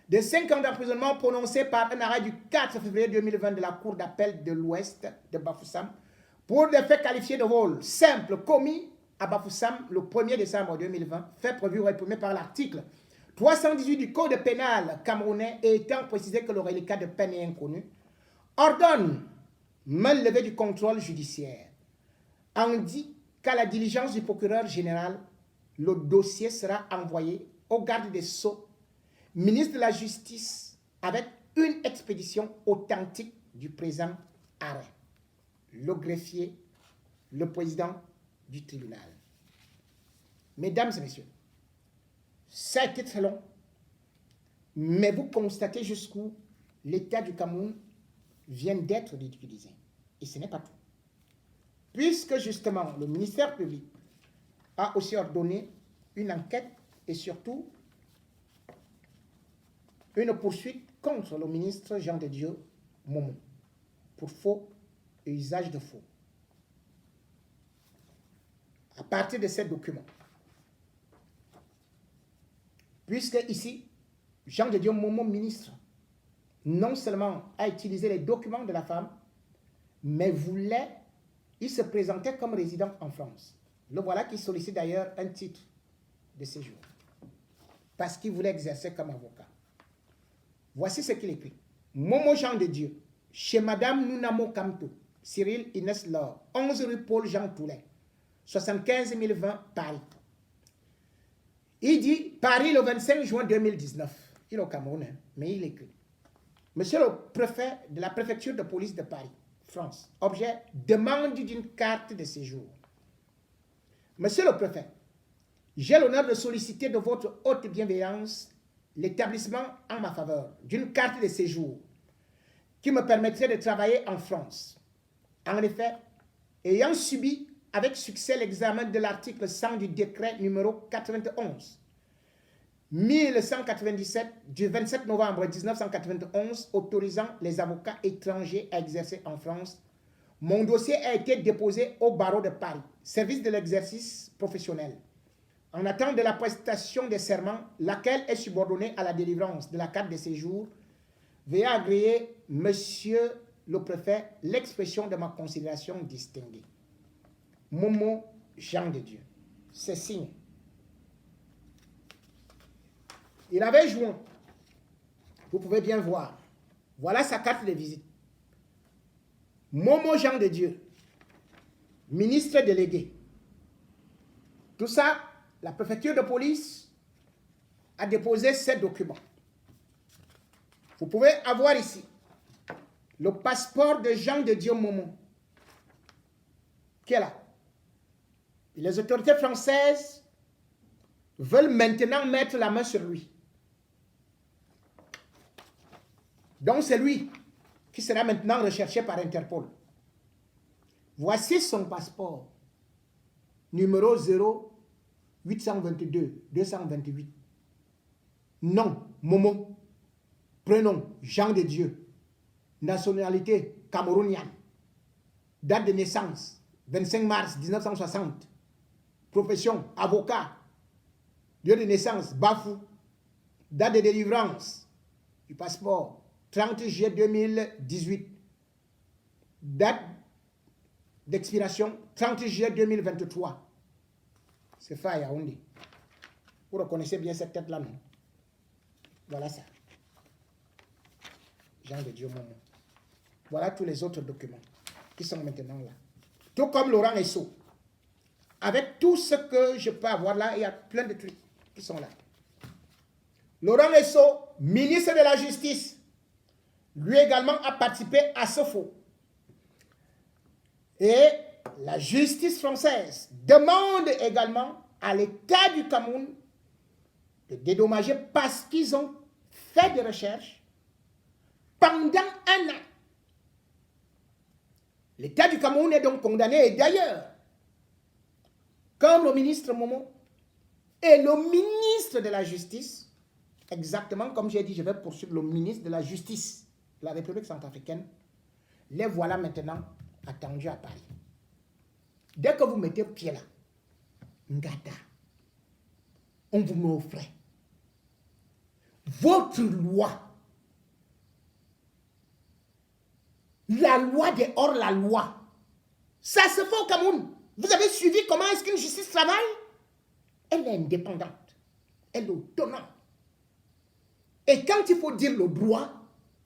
De 5 ans d'emprisonnement prononcé par un arrêt du 4 février 2020 de la Cour d'appel de l'Ouest de Bafoussam pour des faits qualifiés de vol simple commis à Bafoussam le 1er décembre 2020, fait prévu et réprimé par l'article 318 du Code pénal camerounais, et étant précisé que le reliquat de peine est inconnu, ordonne main levée du contrôle judiciaire. On dit qu'à la diligence du procureur général, le dossier sera envoyé au garde des Sceaux, ministre de la Justice, avec une expédition authentique du présent arrêt. Le greffier, le président du tribunal. Mesdames et messieurs, ça a été très long, mais vous constatez jusqu'où l'État du Cameroun vient d'être ridiculisé. Et ce n'est pas tout. Puisque justement le ministère public a aussi ordonné une enquête et surtout une poursuite contre le ministre Jean de Dieu Momo pour faux et usage de faux. À partir de ces documents, puisque ici, Jean de Dieu Momo, ministre, non seulement a utilisé les documents de la femme, mais voulait il se présentait comme résident en France. Le voilà qui sollicite d'ailleurs un titre de séjour. Parce qu'il voulait exercer comme avocat. Voici ce qu'il écrit. Momo Jean de Dieu, chez Madame Nunamo Kamto, Cyril Inès Laure, 11 rue Paul Jean Toulet, 75 020 Paris. Il dit Paris le 25 juin 2019. Il est au Cameroun, hein, mais il écrit. Monsieur le préfet de la préfecture de police de Paris, France. Objet, demande d'une carte de séjour. Monsieur le préfet, j'ai l'honneur de solliciter de votre haute bienveillance l'établissement en ma faveur d'une carte de séjour qui me permettrait de travailler en France. En effet, ayant subi avec succès l'examen de l'article 100 du décret numéro 91 1197 du 27 novembre 1991 autorisant les avocats étrangers à exercer en France, mon dossier a été déposé au barreau de Paris, service de l'exercice professionnel. En attente de la prestation des serments, laquelle est subordonnée à la délivrance de la carte de séjour, veuillez agréer, monsieur le préfet, l'expression de ma considération distinguée. Momo Jean de Dieu. C'est signé. Il avait joint. Vous pouvez bien voir. Voilà sa carte de visite. Momo Jean de Dieu, ministre délégué. Tout ça, la préfecture de police a déposé ces documents. Vous pouvez avoir ici le passeport de Jean de Dieu Momo, qui est là. Et les autorités françaises veulent maintenant mettre la main sur lui. Donc c'est lui qui sera maintenant recherché par Interpol. Voici son passeport, numéro 0822-228. Nom, Momo. Prénom, Jean de Dieu. Nationalité, camerounienne. Date de naissance, 25 mars 1960. Profession, avocat. Lieu de naissance, Bafou. Date de délivrance du passeport, 30 juillet 2018. Date d'expiration, 30 juillet 2023. C'est fait à Yaoundé. Vous reconnaissez bien cette tête-là, non? Voilà ça. Jean de Dieu Momo. Voilà tous les autres documents qui sont maintenant là. Tout comme Laurent Esso. Avec tout ce que je peux avoir là, il y a plein de trucs qui sont là. Laurent Esso, ministre de la Justice, lui également a participé à ce faux. Et la justice française demande également à l'État du Cameroun de dédommager parce qu'ils ont fait des recherches pendant un an. L'État du Cameroun est donc condamné. Et d'ailleurs, comme le ministre Momo et le ministre de la Justice, exactement comme j'ai dit, je vais poursuivre le ministre de la Justice de la République centrafricaine, les voilà maintenant attendus à Paris. Dès que vous mettez pied là, Ngata, on vous met au frais. Votre loi, la loi des hors-la-loi, ça se fait au Cameroun. Vous avez suivi comment est-ce qu'une justice travaille? Elle est indépendante, elle est autonome. Et quand il faut dire le droit,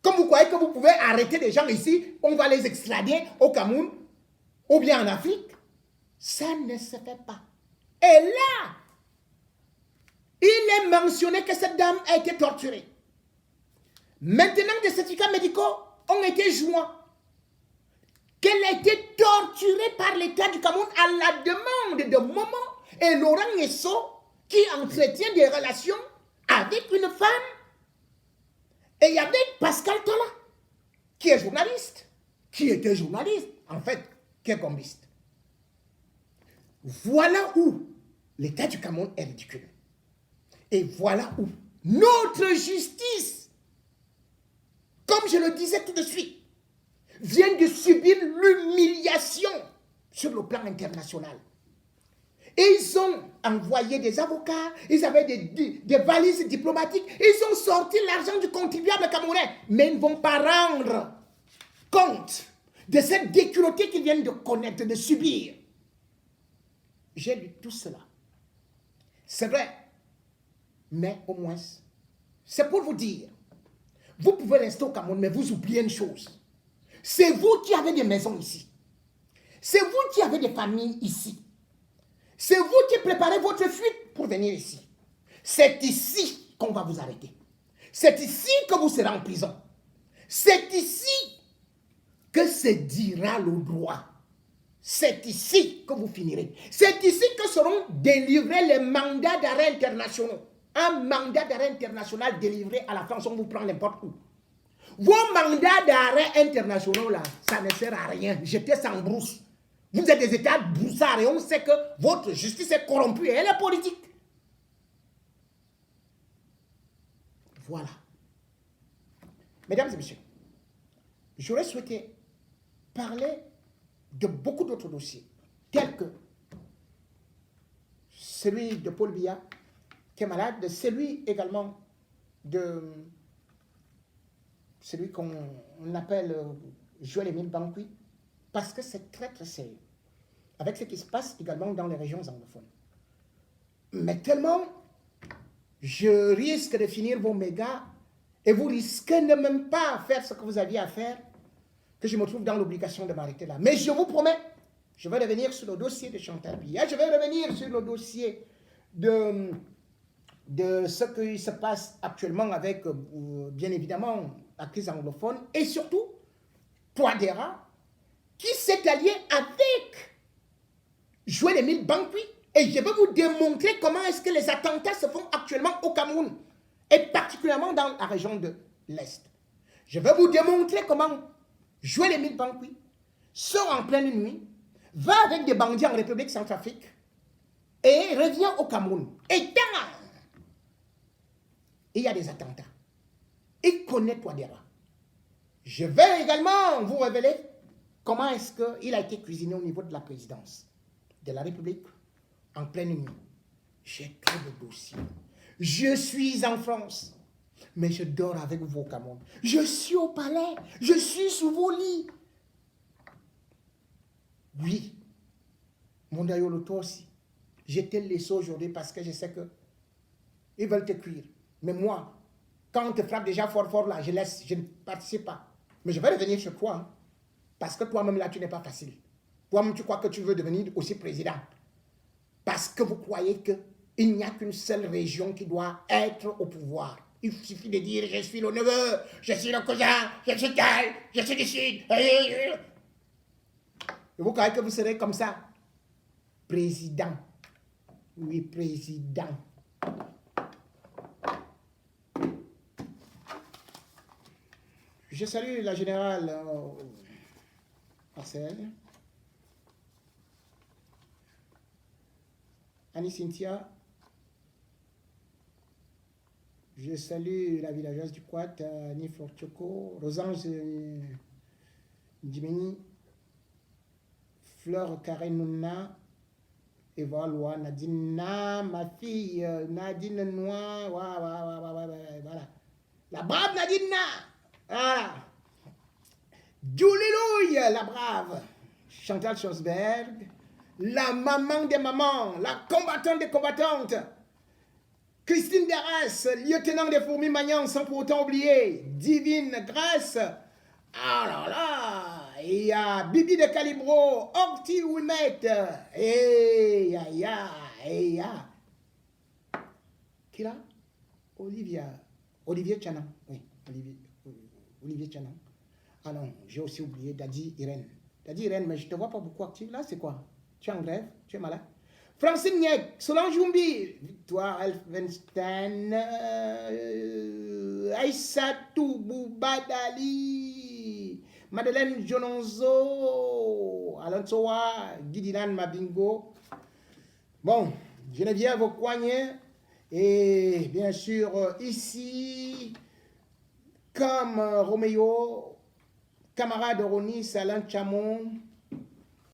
comme vous croyez que vous pouvez arrêter des gens ici, on va les extrader au Cameroun ou bien en Afrique, ça ne se fait pas. Et là, il est mentionné que cette dame a été torturée. Maintenant, des certificats médicaux ont été joints. Qu'elle a été torturée par l'État du Cameroun à la demande de Momo et Laurent Esso qui entretient des relations avec une femme. Et il y avait Pascal Tala, qui est journaliste, qui était journaliste, en fait, qui est combiste. Voilà où l'État du Cameroun est ridicule. Et voilà où notre justice, comme je le disais tout de suite, vient de subir l'humiliation sur le plan international. Et ils ont envoyé des avocats, ils avaient des valises diplomatiques, ils ont sorti l'argent du contribuable camerounais, mais ils ne vont pas rendre compte de cette déculottée qu'ils viennent de connaître, de subir. J'ai lu tout cela. C'est vrai, mais au moins, c'est pour vous dire, vous pouvez rester au Cameroun, mais vous oubliez une chose. C'est vous qui avez des maisons ici. C'est vous qui avez des familles ici. C'est vous qui préparez votre fuite pour venir ici. C'est ici qu'on va vous arrêter. C'est ici que vous serez en prison. C'est ici que se dira le droit. C'est ici que vous finirez. C'est ici que seront délivrés les mandats d'arrêt internationaux. Un mandat d'arrêt international délivré à la France, on vous prend n'importe où. Vos mandats d'arrêt internationaux, là, ça ne sert à rien. Jetez ça en brousse. Vous êtes des États broussards et on sait que votre justice est corrompue et elle est politique. Voilà. Mesdames et messieurs, j'aurais souhaité parler de beaucoup d'autres dossiers, tels que celui de Paul Biya, qui est malade, celui également de celui qu'on appelle Joël-Émile Bankouy, parce que c'est très très sérieux, avec ce qui se passe également dans les régions anglophones. Mais tellement, je risque de finir vos mégas, et vous risquez de même pas faire ce que vous aviez à faire, que je me trouve dans l'obligation de m'arrêter là. Mais je vous promets, je vais revenir sur le dossier de Chantal Biya, je vais revenir sur le dossier de ce qui se passe actuellement avec, bien évidemment, la crise anglophone, et surtout, Touadéra, qui s'est allié avec Joël-Émile Bankouy. Et je vais vous démontrer comment est-ce que les attentats se font actuellement au Cameroun, et particulièrement dans la région de l'Est. Je vais vous démontrer comment Joël-Émile Bankouy sort en pleine nuit, va avec des bandits en République Centrafrique et revient au Cameroun. Et il y a des attentats. Il connaît Touadéra. Je vais également vous révéler comment est-ce qu'il a été cuisiné au niveau de la présidence de la République en pleine nuit. J'ai trop de dossiers. Je suis en France, mais je dors avec vous au Cameroun. Je suis au palais, je suis sous vos lits. Oui, mon Dayolo, toi aussi. Je te laisse aujourd'hui parce que je sais que ils veulent te cuire. Mais moi, quand on te frappe déjà fort là, je laisse, je ne participe pas. Mais je vais revenir sur toi, hein, parce que toi-même là, tu n'es pas facile. Toi-même, tu crois que tu veux devenir aussi président. Parce que vous croyez qu'il n'y a qu'une seule région qui doit être au pouvoir. Il suffit de dire, je suis le neveu, je suis le cousin, je suis tel, je suis du Sud. Et vous croyez que vous serez comme ça? Président. Oui, président. Je salue la générale Marcel, Annie Cynthia. Je salue la villageoise du Quat, Annie Fortioko, Rosange Djimeni, Fleur Karenuna, Eva Loa, Nadina, ma fille, Nadine Noir, voilà. La brave Nadina! Ah, Julie la brave, Chantal Schosberg, la maman des mamans, la combattante des combattantes, Christine Derès, lieutenant des fourmis Magnan, sans pour autant oublier, Divine Grâce, ah là là, il y a Bibi de Calibro, Orti Ouimet, et ya, qui là? Olivier Tchanan, oui, Olivier Tchanan. Ah non, j'ai aussi oublié Dadi Irène. Dadi Irène, mais je ne te vois pas beaucoup active là, c'est quoi? Tu es en grève? Tu es malade? Francine Niek, Solange Jumbi, Victoire Elfenstein, Aïssatou Boubadali, Madeleine Jononzo, Alain Soa, Guidinan Mabingo. Bon, Geneviève Okoigné, et bien sûr ici, comme Roméo, camarade Ronis, Alain Chamon,